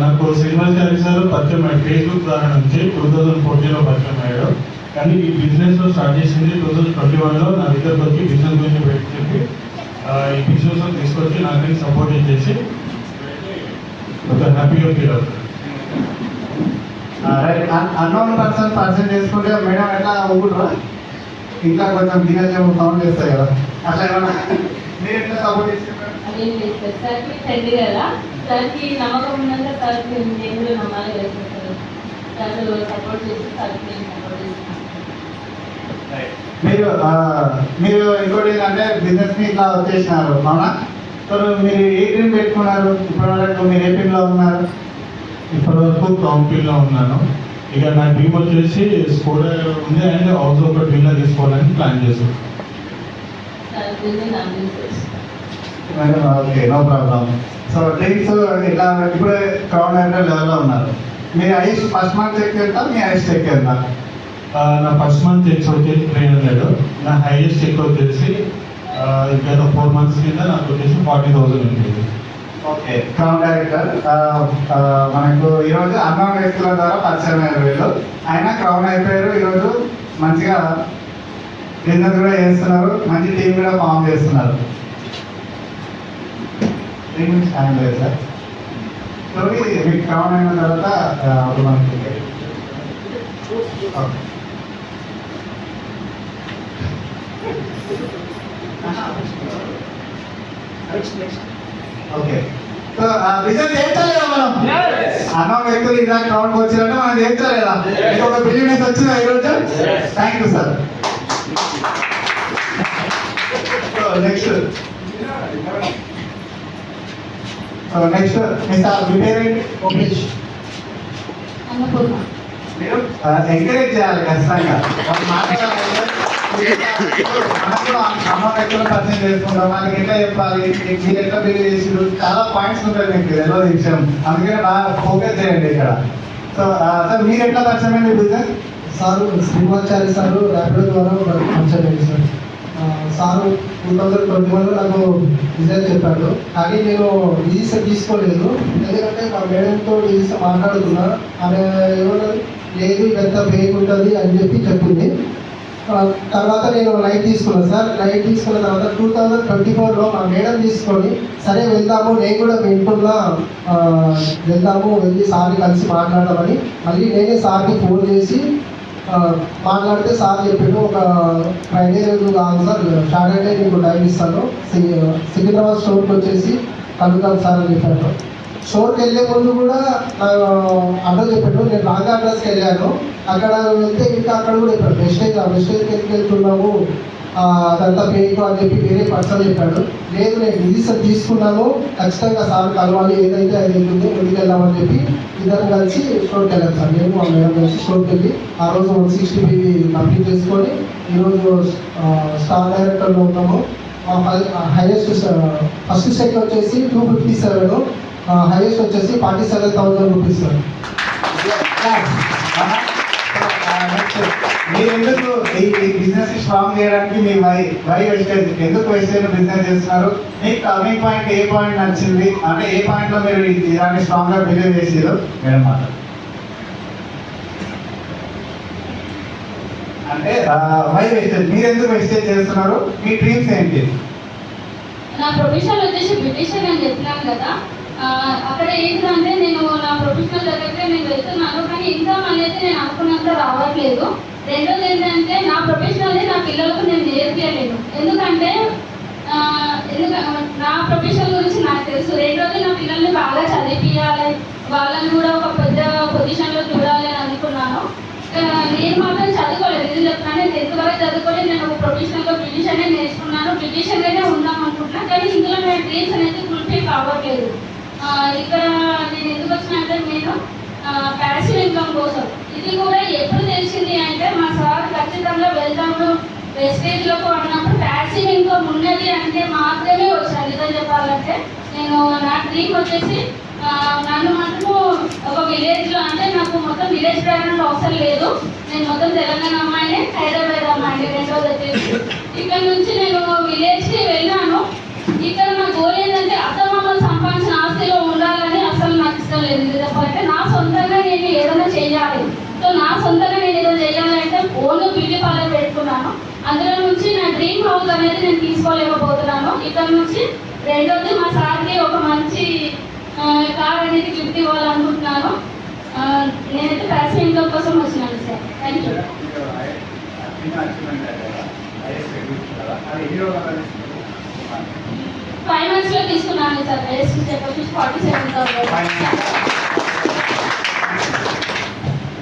నాకు శ్రీనివాసాచారి సార్ పరిచయం అయ్యాడు ఫేస్బుక్ ద్వారా నుంచి 2014లో పరిచయం అయ్యాడు. కానీ ఈ బిజినెస్లో స్టార్ట్ చేసింది 2021లో నా దగ్గరకు వచ్చి బిజినెస్ గురించి పెట్టి చెప్పి ఈ బిజినెస్లో తీసుకొచ్చి నాకు సపోర్ట్ చేసి ఒక హ్యాపీగా ఫీల్ అవుతుంది. అన్నోన్ పర్సన్ చేసుకుంటే మేడం ఎట్లా ఊరుకుంటారా? ఇంకా కొంచెం గిన్నె సౌండ్ చేస్తాయి కదా, అట్లా ఏమన్నా మీరు ఎట్లా సపోర్ట్ చేస్తారు? సార్కి ఫ్రెండ్ కదా, సార్కి నమ్మకం ఉన్నంత సార్కి నేను కూడా నమ్మాలి కదా సార్, సపోర్ట్ చేసి సార్కి నేను సపోర్ట్ చేస్తాను. మీరు ఇంకోటి ఏంటంటే బిజినెస్ ని ఇట్లా వచ్చేసినారు అవునా? సో మీరు ఏ డ్రీమ్ పెట్టుకున్నారు? ఇప్పటివరకు మీరు ఏ టీంలో ఉన్నారు? ఇప్పటివరకు కాంపీలో ఉన్నాను. ఇక నా డ్రీమ్ వచ్చేసి స్కూటర్ ఉంది అండ్ హౌస్ ఒక డ్రీమ్లో తీసుకోవాలని ప్లాన్ చేశాను. Okay, no problem. So dreams ఇట్లా ఇప్పుడే క్రౌడ్ లెవెల్లో ఉన్నారు. మీరు హైయెస్ట్ ఫస్ట్ మంత్ చెక్ వెళ్తా, మీ హైయెస్ట్ చెక్ వెళ్తా? నా ఫస్ట్ మంత్ చెక్స్ వచ్చేసి 300, నా హైయెస్ట్ చెక్ వచ్చేసి గత 4 months కింద నాకు వచ్చేసి 40,000 ఉంటుంది. ఓకే, క్రౌన్ డైరెక్టర్ మనకు ఈరోజు అన్నోన్ వ్యక్తుల ద్వారా 17,000. ఆయన క్రౌన్ అయిపోయారు. ఈరోజు మంచిగా బిజినెస్ కూడా చేస్తున్నారు, మంచి టీం కూడా ఫామ్ చేస్తున్నారు. సార్ స్టోరీ మీకు క్రౌన్ అయిన తర్వాత మనకి ఓకే. సో బిజినెస్ చేస్తలేదా మనం? అన్నోన్ వ్యక్తులు ఇలా క్రౌడ్కి వచ్చినట్టు మనం చేస్తలేదా? ఒక బిజినెస్ వచ్చిందా ఈరోజు? Thank you sir. నెక్స్ట్ మీ పేరేంటి? మీరు ఎంకరేజ్ చేయాలి ఖచ్చితంగా. అమౌంట్ ఎక్కడ పర్చేజ్ చేసుకుంటాం, వాళ్ళకి ఎట్లా చెప్పాలి, మీరు ఎట్లా బిల్ చేసి చాలా పాయింట్స్ ఉంటాయి మీకు తెలియదు విషయం. అందుకని బాగా ఫోకస్ చేయండి ఇక్కడ. సో సార్ మీరు ఎట్లా పరిచయం అండి business? Sir Srinivasachari sir Rapido ద్వారా పరిచయం అయింది సార్. సారు 2021లో నాకు బిజినెస్ చెప్పాడు, కానీ నేను రిజిస్టర్ తీసుకోలేదు. ఎందుకంటే మా మేడంతో రిజిస్టర్ మాట్లాడుతున్నా, ఆమె ఏమన్నది లేదు ఇదంతా ఫేక్ ఉంటుంది అని చెప్పింది. తర్వాత నేను లైట్ తీసుకున్నాను సార్. లైట్ తీసుకున్న తర్వాత 2024లో మా మేడం తీసుకొని సరే వెళ్దాము, నేను కూడా వింటున్నా, వెళ్దాము, వెళ్ళి సార్ని కలిసి మాట్లాడమని మళ్ళీ నేనే సార్కి ఫోన్ చేసి మాట్లాడితే సార్ చెప్పాడు ఒక ఫ్రైడే రోజు కాదు సార్, సాటర్డే నీకు టైం ఇస్తాను, సికింద్రాబాద్ స్టోర్కి వచ్చేసి కలుగుతాను సార్ అని చెప్పాను. స్టోర్కి వెళ్ళే ముందు కూడా అడ్రస్ చెప్పాడు. నేను రాంగ్ అడ్రస్కి వెళ్ళాను. అక్కడ వెళ్తే ఇంకా అక్కడ కూడా చెప్పాడు వెస్టేజ్కి ఎందుకు వెళ్తున్నాము, అదంతా ఫేక్ అని చెప్పి వేరే పర్సన్ చెప్పాడు. లేదు నేను రిజిస్టర్ తీసుకున్నాను, ఖచ్చితంగా సార్ కలవాలి, ఏదైతే అది వెళ్తుంది ముందుకు వెళ్దామని చెప్పి ఇద్దరు కలిసి స్టోర్కి వెళ్ళాను సార్. నేను మా మేడం కలిసి స్టోర్కి వెళ్ళి ఆ రోజు 160 PV కంప్లీట్ చేసుకొని ఈరోజు స్టార్ డైరెక్టర్లో ఉన్నాము. హైయెస్ట్ ఫస్ట్ సెట్ వచ్చేసి 257, హైయెస్ట్ వచ్చేసి 47,000 రూపీస్ సార్. మీరు ఎందుకు ఈ బిజినెస్ స్ట్రాంగ్ చేయడానికి మీ వై వెస్టేజ్ ఎందుకు వెస్టేజ్ బిజినెస్ చేస్తున్నారు? మీకు టర్నింగ్ పాయింట్ ఏ పాయింట్ నచ్చింది, అంటే ఏ పాయింట్లో మీరు ఇలాంటి స్ట్రాంగ్ గా బిలీవ్ చేసారు మేడం మాట? అంటే వై వెస్టేజ్, మీరు ఎందుకు వెస్టేజ్ చేస్తున్నారు, మీ డ్రీమ్స్ ఏంటి? నా ప్రొఫెషనల్ వచ్చేసి బ్యూటిషియన్ అని చెప్పినాను కదా, అక్కడ ఏంటంటే నేను నా ప్రొఫెషనల్ దగ్గరికి నేను వెళ్తున్నాను, కానీ ఇన్కమ్ అనేది నేను అనుకున్నంత రావట్లేదు. రెండోది ఏంటంటే నా ప్రొఫెషనల్ నా పిల్లలకు నేను నేర్పించలేను, ఎందుకంటే నా ప్రొఫెషనల్ గురించి నాకు తెలుసు. రెండోది నా పిల్లల్ని బాగా చదివించాలి, వాళ్ళని కూడా ఒక పెద్ద పొజిషన్లో చూడాలి అని అనుకున్నాను. నేను మాత్రం చదువుకోలేదు, ఇది చెప్తాను, 10th వరకు చదువుకొని నేను ఒక ప్రొఫెషనల్గా బ్యూటిషియనే నేర్చుకున్నాను, బ్యూటిషియన్గానే ఉందాం అనుకుంటున్నాను. కానీ ఇందులో నా డ్రీమ్స్ అనేది ఫుల్ఫిల్ కావట్లేదు. ఇక్కడ నేను ఎందుకు వచ్చినంటే నేను ప్యాసివ్ ఇన్కమ్ కోసం. ఇది కూడా ఎప్పుడు తెలిసింది అంటే మా సార్ ఖచ్చితంగా వెళ్దాము వెస్టేజ్లోకి అన్నప్పుడు ప్యాసివ్ ఇన్కమ్ ఉన్నది అంటే మాత్రమే వచ్చాను. నిజం చెప్పాలంటే నేను నా డ్రీమ్ వచ్చేసి నన్ను మటుకు ఒక విలేజ్లో, అంటే నాకు మొత్తం విలేజ్ బ్యాక్గ్రౌండ్ అవసరం లేదు, నేను మొత్తం తెలంగాణ అమ్మాయినే, హైదరాబాద్ అమ్మాయిని. రెండోది వచ్చేసి ఇక్కడ నుంచి నేను విలేజ్కి వెళ్ళాను. ఇక్కడ నా గోల్ ఏంటంటే అత్తమామలు సంపాదించిన ఆస్తిలో ఉండాలని అసలు నాకు ఇష్టం లేదు. అనేది నేను తీసుకోలేకపోతున్నాను. ఇక్కడ నుంచి రెండోది మా సార్కి ఒక మంచి కార్ అనేది గిఫ్ట్ ఇవ్వాలనుకుంటున్నాను. నేనైతే ప్యాసివ్ ఇన్కమ్ కోసం వచ్చినాను సార్. Thank you. 5 months లో తీసుకున్నాను సార్. Highest checkup 47,000.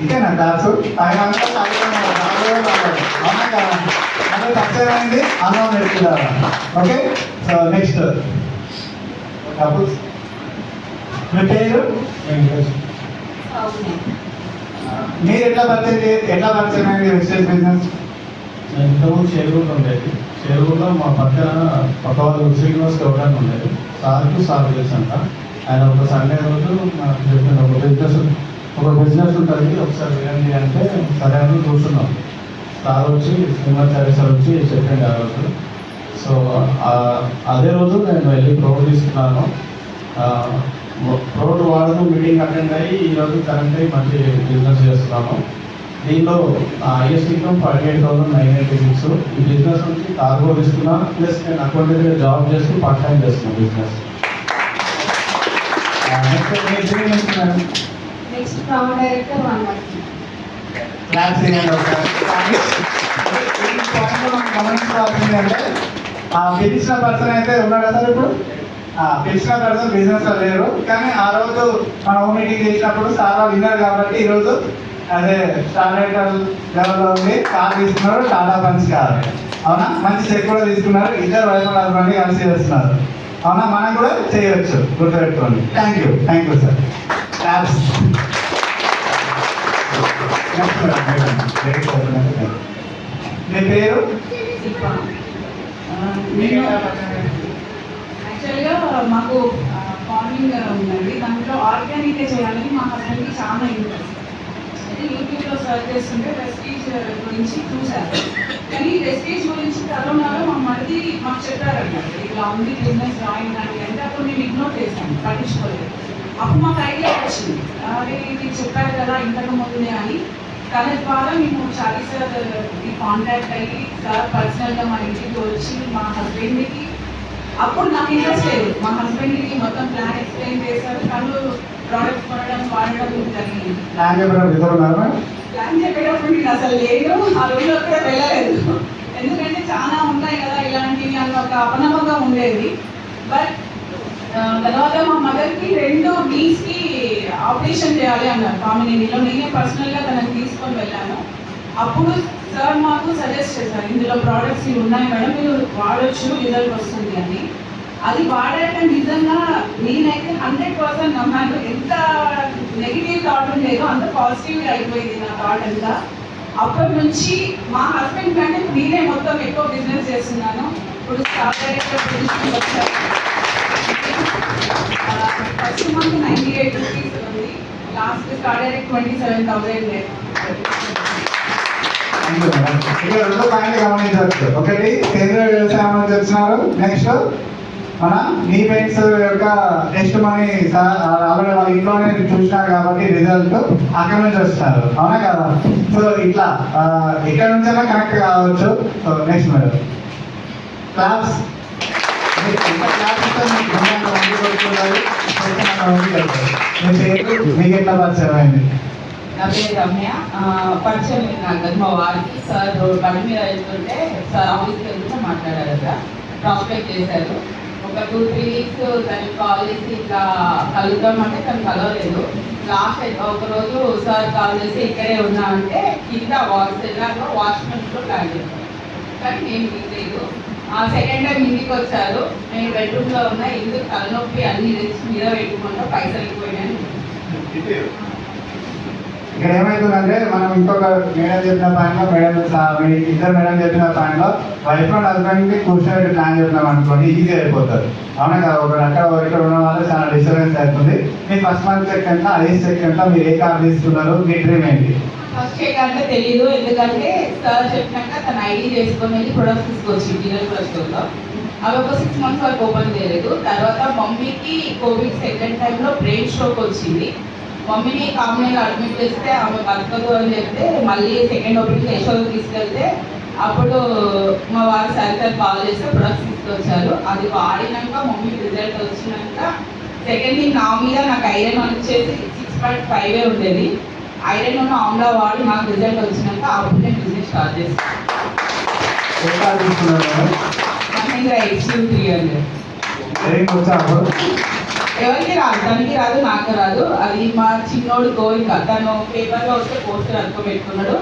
ఇదేనా క్లాసు 5 months అయింది అన్నం నేర్చుకున్నారా? Okay, so next couples. మీ పేరు? మీరు ఎట్లా పరిచయం అయింది వెజిటేబుల్ బిజినెస్? నేను ఇంతకుముందు చేరువులో ఉండేది. చేరువులో మా పక్కన పక్క వాళ్ళు శ్రీనివాస్ గౌడ్ ఉండేది. సార్ తెలుసంట. ఆయన ఒక సండే రోజు నాకు చెప్పిన ఒక బిజినెస్ ఉంటుంది, ఒకసారి వినండి అంటే సరే అని కూర్చున్నాం. సార్ వచ్చి శ్రీనివాచార్య సార్ వచ్చి చెప్పండి ఆ రోజు. సో అదే రోజు నేను వెళ్ళి ప్రోడ్ తీసుకున్నాను. ప్రోడ్ వాడుతూ మీటింగ్ అటెండ్ అయ్యి ఈరోజు కరెంట్ అయ్యి మంచి బిజినెస్ చేస్తున్నాను. దీనిలో హైయెస్ట్ ఇన్కమ్ 48,986. ఈ బిజినెస్ నుంచి కార్గో తీసుకున్నాను, ప్లస్ నేను అకౌంటెంట్గా జాబ్ చేస్తూ పార్ట్ టైం చేస్తున్నాను business. Next proud director 1 month. గమనించాల్సింది అంటే పిలిచిన పర్సన్ అయితే ఉన్నాడు సార్. ఇప్పుడు పిలిచిన పర్సన్ బిజినెస్ లో లేరు, కానీ ఆ రోజు మన హోమ్ మీటింగ్ చేసినప్పుడు సార్ విన్నారు కాబట్టి ఈరోజు అదే స్టార్ రైటర్ లెవెల్లో ఉంది. కార్ తీసుకున్నారు, టాటా పంచ్ కార్. అవునా, మంచి చెక్ కూడా తీసుకున్నారు. ఇద్దరు వైఫ్ హస్బెండ్ కలిసి చేస్తున్నారు. అవునా, మనం కూడా చేయవచ్చు, గుర్తుపెట్టుకోండి. Thank you sir. క్లాప్స్. మీ పేరు? యాక్చువల్గా మాకు ఫార్మింగ్ ఉందండి. దాంట్లో ఆర్గానిక్ చేయాలని మా హస్బెండ్కి చాలా ఇంట్రెస్ట్. అయితే యూట్యూబ్లో సర్చ్ చేస్తుంటే వెస్టేజ్ గురించి చూశారు. కానీ వెస్టేజ్ గురించి కరోనాలో మా మరిది మాకు చెప్పారన్నమాట, ఇలా ఉంది బిజినెస్ జాయిన్ అని. అంటే అప్పుడు నేను ఇగ్నోర్ చేశాను, పట్టించుకోలేదు. అప్పుడు మాకు ఐడియా వచ్చింది, అదే ఇది చెప్పారు కదా ఇంతకు ముందే అని. తన ద్వారా మేము చాలీ సార్కి కాంటాక్ట్ అయ్యి సార్ పర్సనల్గా మా ఇంటికి వచ్చి మా హస్బెండ్కి, అప్పుడు నాకు ఇంట్రెస్ట్ లేదు, మా హస్బెండ్కి మొత్తం ప్లాన్ ఎక్స్ప్లెయిన్ చేశారు. తను ప్రోడక్ట్స్ కొనడం వాడడం జరిగింది. ప్లాన్ చెప్పేటప్పుడు నేను అసలు లేదు, ఆ రోజులో కూడా వెళ్ళలేదు. ఎందుకంటే చాలా ఉన్నాయి కదా ఇలాంటివి అన్న ఒక అపనమ్మకం ఉండేది. బట్ తర్వాత మా మదర్కి 2 వీక్స్కి ఆపరేషన్ చేయాలి అన్నారు కామినేనిలో. నేనే పర్సనల్గా తనకు తీసుకొని వెళ్ళాను. అప్పుడు సార్ మాకు సజెస్ట్ చేశారు, ఇందులో ప్రోడక్ట్స్ ఇవి ఉన్నాయి మేడం, మీరు వాడచ్చు, రిజల్ట్ వస్తుంది అని. అది వాడాక నిజంగా నేనైతే 100% నమ్మాను. ఎంత నెగిటివ్ థాట్ ఉండేదో అంత పాజిటివ్గా అయిపోయింది నా థాట్ అంతా. అప్పటి నుంచి మా హస్బెండ్ కంటే నేనే మొత్తం ఎక్కువ బిజినెస్ చేస్తున్నాను. ఇప్పుడు స్టార్ డైరెక్టర్ పొజిషన్ వచ్చారు. ఫస్ట్ మంత్ 98 రూపీస్ ఉంది, లాస్ట్ స్టార్ డైరెక్ట్ 27,000. ఇక్కడ 2 పాయింట్లు గమనించవచ్చు. ఒకటి సేంద్రీయ వ్యవసాయం నుంచి వచ్చినారు. నెక్స్ట్ మన నీ పెయింట్స్ యొక్క టెస్ట్ మనీ ఆల్రెడీ వాళ్ళ ఇంట్లోనే చూసినారు కాబట్టి రిజల్ట్ అక్కడ నుంచి వస్తున్నారు. అవునా కదా? సో ఇట్లా ఇక్కడ నుంచైనా కనెక్ట్ కావచ్చు. So next madam class. మీకు ఎట్లా పరిచయం అయింది? నా పేరు రమ్య. పరిచయం నాకు మా వారికి సార్ బండి మీద వెళ్తుంటే సార్ ఆఫీస్కి వెళ్తుంటే మాట్లాడారు కదా, ప్రాస్పెక్ట్ చేశారు. ఒక 2-3 వీక్స్ తనకి కాల్ చేసి ఇట్లా కలుద్దామంటే తను కలవలేదు. లాస్ట్ ఒక రోజు సార్ కాల్ చేసి ఇక్కడే ఉన్నా అంటే కింద వాష్మెన్లో ప్లాన్ చేశారు, కానీ నేను వినలేదు. సెకండ్ టైం ఇంటికి వచ్చారు, నేను బెడ్రూమ్లో ఉన్నా, ఎందుకు తలనొప్పి అన్ని తెచ్చి మీద పెట్టుకుంటా పైసలు ఎక్కువైనాయి. ఇక్కడ ఏమవుతుందంటే మనం ఇంకొక మేడం చెప్పిన పాయింట్లో ఇద్దరు మేడం చెప్పిన పాయింట్లో వైఫ్ అండ్ హస్బెండ్కి కూర్చొని ప్లాన్ చెప్పినాం అనుకోండి, ఈజీ అయిపోతారు. అవునా కదా? ఒకరు అక్కడ ఇక్కడ ఉన్న వాళ్ళు చాలా డిస్టర్బెన్స్ అవుతుంది. మీ ఫస్ట్ మంత్ చెక్ ఎంత, ఐస్ చెక్ ఎంత, మీరు ఏ కార్ తీసుకున్నారు, మీ డ్రీమ్ ఏంటి? ఫస్ట్ చెక్ అంటే తెలీదు, ఎందుకంటే సార్ చెప్పినాక తన ఐడి చేసుకొని వెళ్ళి ప్రొడక్ట్స్ తీసుకొచ్చి డిజిటల్ స్టోర్లో అవి ఒక 6 months వరకు ఓపెన్ చేయలేదు. తర్వాత మమ్మీకి కోవిడ్ సెకండ్ టైంలో బ్రెయిన్ స్ట్రోక్ వచ్చింది. మమ్మీని కామినేలో అడ్మిట్ చేస్తే ఆమె బతకదు అని చెప్తే మళ్ళీ సెకండ్ ఓపెనింగ్ యశోద తీసుకెళ్తే అప్పుడు మా వారు సరిగ్గా కాల్ చేస్తే ప్రొడక్ట్స్ తీసుకొచ్చారు. అది వాడినాక మమ్మీకి రిజల్ట్ వచ్చినాక సెకండ్ థింగ్ నా మీద నాకు ఐరన్ వచ్చేసి 6.5 ఉండేది. ఐరన్ ఆమ్లా వాడి నాకు రిజల్ట్ వచ్చినాక అప్పుడు నేను బిజినెస్ స్టార్ట్ చేస్తాను. ఎట్లా తీసుకున్నారు మేడం? మహేంద్ర XU300 ఏం వచ్చా అప్పుడు? ఎవరికి రాదు, తనకి రాదు, నాకు రాదు. అది మా చిన్నోడు గోవింద, తను పేపర్లో వస్తే పోస్టర్ అనుకో పెట్టుకున్నాడు.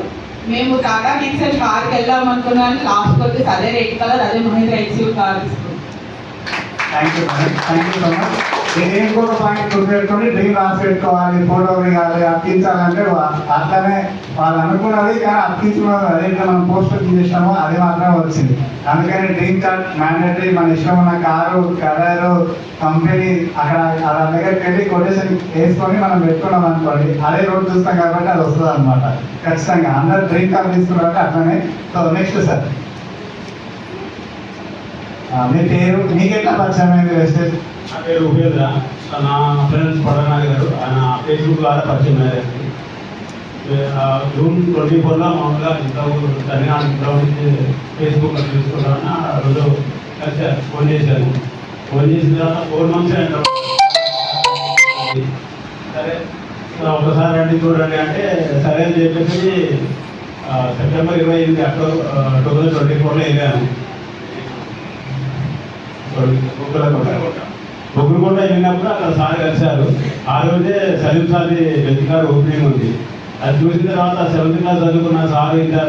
మేము టాటా నెక్సల్ కార్కి వెళ్దాం అనుకున్నాను. లాస్ట్ వచ్చేసి అదే రెడ్ కలర్, అదే మహేంద్ర XU కార్ తీసుకున్నాం. Thank you madam, thank you so much. నేను ఇంకొక పాయింట్ గుర్తుపెట్టుకొని డ్రీమ్ రాసి పెట్టుకోవాలి, ఫోటో దిగాలి, అతికించాలంటే అట్లనే వాళ్ళు అనుకున్నది, కానీ అతికించుకున్నది అదేంటే మనం పోస్టర్ తీసేసామో అది మాత్రమే వచ్చింది. అందుకని డ్రీమ్ కార్డ్ మ్యాండేటరీ. మన ఇష్టం ఉన్న కారు, కలరు, కంపెనీ అక్కడ వాళ్ళ దగ్గరికి వెళ్ళి కొటేషన్ వేసుకొని మనం పెట్టుకున్నాం అనుకోండి, అదే రోడ్ చూస్తాం కాబట్టి అది వస్తుంది అనమాట. ఖచ్చితంగా అందరు డ్రీమ్ కార్డ్ తీసుకున్నారంటే అట్లనే. సో నెక్స్ట్ సార్, మీ పేరు, మీకు ఎట్లా పరిచయం అయింది వెస్టేజ్? నా పేరు ఉపేంద్ర. నా ఫ్రెండ్స్ పడనాథ్ గారు ఆయన ఫేస్బుక్ ద్వారా పరిచయం అయ్యారు. జూన్ 24లో మామూలుగా తెలంగాణ ఇంట్లో నుంచి ఫేస్బుక్లో చూసుకున్నామని ఆ రోజు కలిసారు, ఫోన్ చేశాను. ఫోన్ చేసిన తర్వాత 4 months అయింది. సరే ఒకసారి రండి చూడండి అంటే సరే అని చెప్పేసి సెప్టెంబర్ 28 2024లో వెళ్ళాను. బొగ్గులకొండ వెళ్ళినప్పుడు అక్కడ సార్ కలిశారు. ఆ రోజే సలీం సార్ది 10th క్లాస్ ఓపెనింగ్ ఉంది. అది చూసిన తర్వాత 7th క్లాస్ చదువుకున్న సార్ ఇంకా